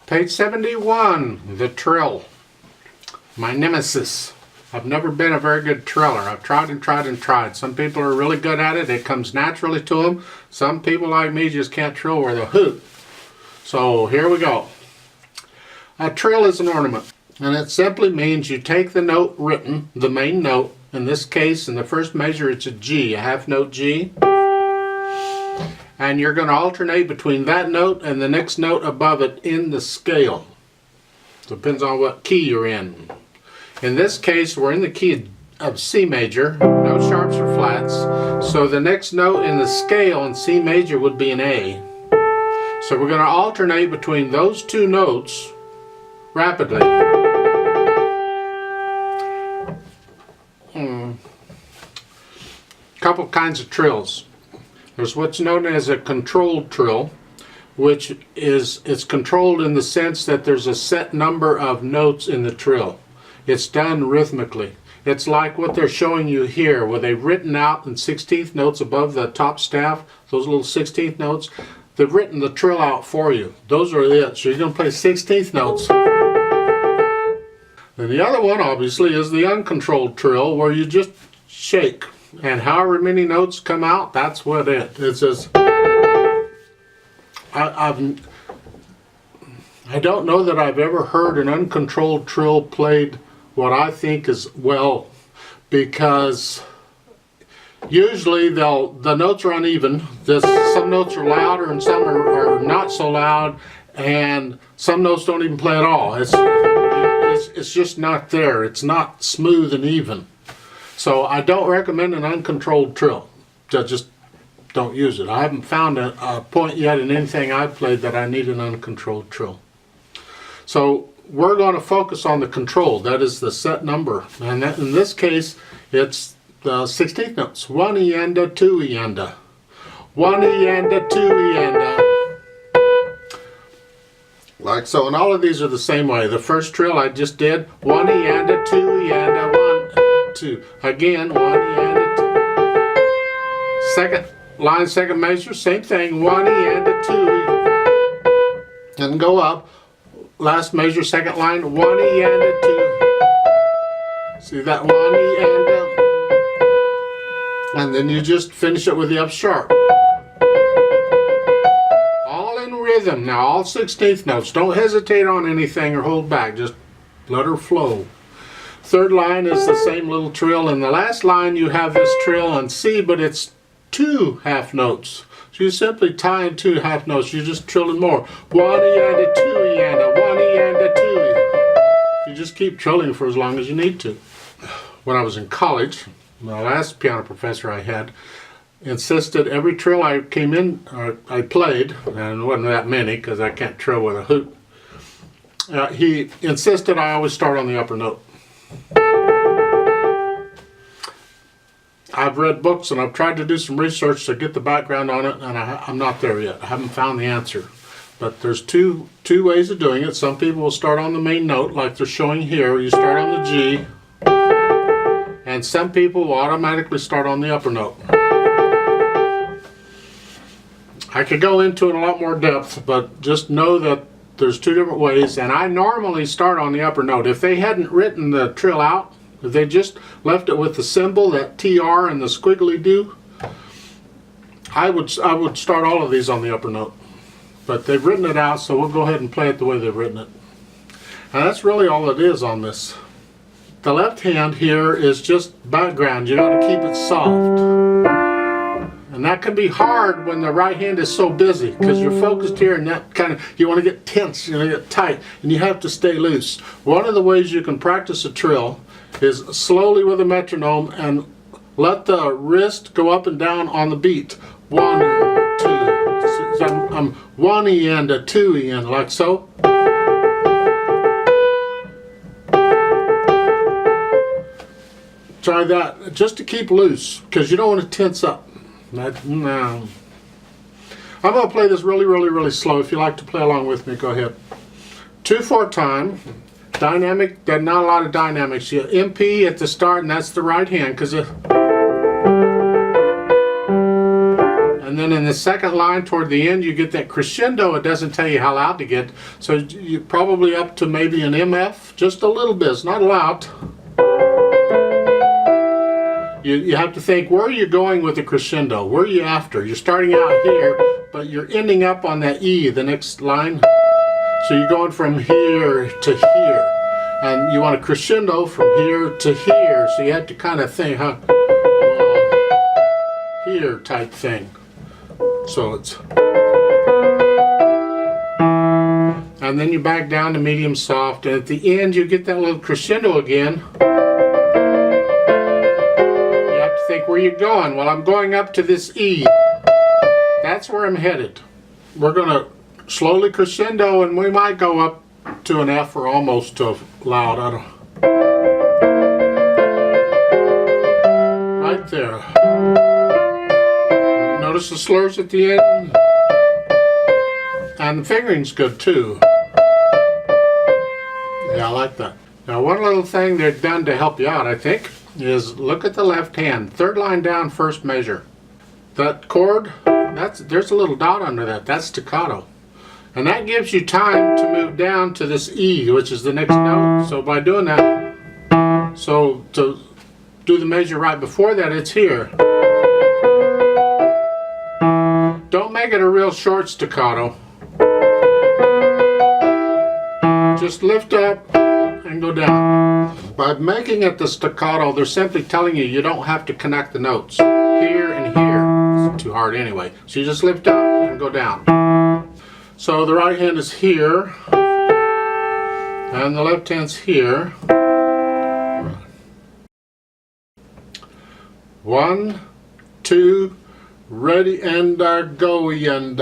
Page 71, the trill. My nemesis. I've never been a very good triller. I've tried and tried and tried. Some people are really good at it. It comes naturally to them. Some people like me just can't trill with a hoot. So here we go. A trill is an ornament. And it simply means you take the note written, the main note. In this case, in the first measure, it's a G, a half note G. And you're going to alternate between that note and the next note above it in the scale. Depends on what key you're in. In this case, we're in the key of C major, no sharps or flats. So the next note in the scale in C major would be an A. So we're going to alternate between those two notes rapidly. Couple kinds of trills. There's what's known as a controlled trill, which is it's controlled in the sense that there's a set number of notes in the trill. It's done rhythmically. It's like what they're showing you here, where they've written out in 16th notes above the top staff, those little 16th notes. They've written the trill out for you. Those are it. So you're going to play 16th notes. And the other one, obviously, is the uncontrolled trill, where you just shake. And however many notes come out, that's what it is. It's just, I don't know that I've ever heard an uncontrolled trill played what I think is well, because usually the notes are uneven. Some notes are louder and some are not so loud, and some notes don't even play at all. It's just not there. It's not smooth and even. So I don't recommend an uncontrolled trill. Just don't use it. I haven't found a point yet in anything I've played that I need an uncontrolled trill. So we're going to focus on the control. That is the set number. And that, in this case, it's the 16th notes. 1 ienda, 2 ienda. 1 ienda, 2 ienda. Like so. And all of these are the same way. The first trill I just did, 1 ienda, 2 ienda, 1, 2. Again, 1 ienda, 2. Second line, second measure, same thing. 1 ienda, 2. And go up. Last measure, second line, 1 ienda, 2. See that 1 ienda? And then you just finish it with the F sharp. All in rhythm. Now, all 16th notes. Don't hesitate on anything or hold back. Just let her flow. Third line is the same little trill. In the last line, you have this trill on C, but it's 2 half notes. So you simply tie in 2 half notes. You're just trilling more. 1 ienda, 2 ienda, 1 ienda, 2. You just keep trilling for as long as you need to. When I was in college, the last piano professor I had insisted every trill I came in, I played, and it wasn't that many because I can't trill with a hoot. He insisted I always start on the upper note. I've read books and I've tried to do some research to get the background on it, and I'm not there yet. I haven't found the answer. But there's two ways of doing it. Some people will start on the main note like they're showing here. You start on the G. And some people will automatically start on the upper note. I could go into it in a lot more depth, but just know that there's 2 different ways. And I normally start on the upper note. If they hadn't written the trill out, if they just left it with the symbol, that TR and the squiggly do, I would start all of these on the upper note. But they've written it out, so we'll go ahead and play it the way they've written it. And that's really all it is on this. The left hand here is just background. You got to keep it soft. And that can be hard when the right hand is so busy, because you're focused here and that kind of, you want to get tense, you want to get tight, and you have to stay loose. One of the ways you can practice a trill is slowly with a metronome and let the wrist go up and down on the beat. 1, 2. So I'm 1 ienda, 2 ienda, like so. Try that just to keep loose, because you don't want to tense up. No. I'm going to play this really, really, really slow. If you like to play along with me, go ahead. 2/4 time. Dynamic, there's not a lot of dynamics. You MP at the start, and that's the right hand, and And then in the second line toward the end, you get that crescendo. It doesn't tell you how loud to get. So you're probably up to maybe an MF, just a little bit. It's not loud. You have to think, where are you going with the crescendo? Where are you after? You're starting out here, but you're ending up on that E, the next line. So you're going from here to here. And you want a crescendo from here to here. So you have to kind of think, here type thing. So it's, and then you back down to medium soft, and at the end you get that little crescendo again. You have to think, where you going? Well, I'm going up to this E. That's where I'm headed. We're gonna slowly crescendo, and we might go up to an F or almost to loud. I don't. Right there. Notice the slurs at the end, and the fingering's good too. Yeah, I like that. Now, one little thing they've done to help you out, I think, is look at the left hand, third line down, first measure. That chord, there's a little dot under that. That's staccato, and that gives you time to move down to this E, which is the next note. So by doing that, so to do the measure right before that, it's here. Don't make it a real short staccato. Just lift up and go down. By making it the staccato, they're simply telling you don't have to connect the notes. Here and here. It's too hard anyway. So you just lift up and go down. So the right hand is here, and the left hand's here. 1, 2, ready, and go, and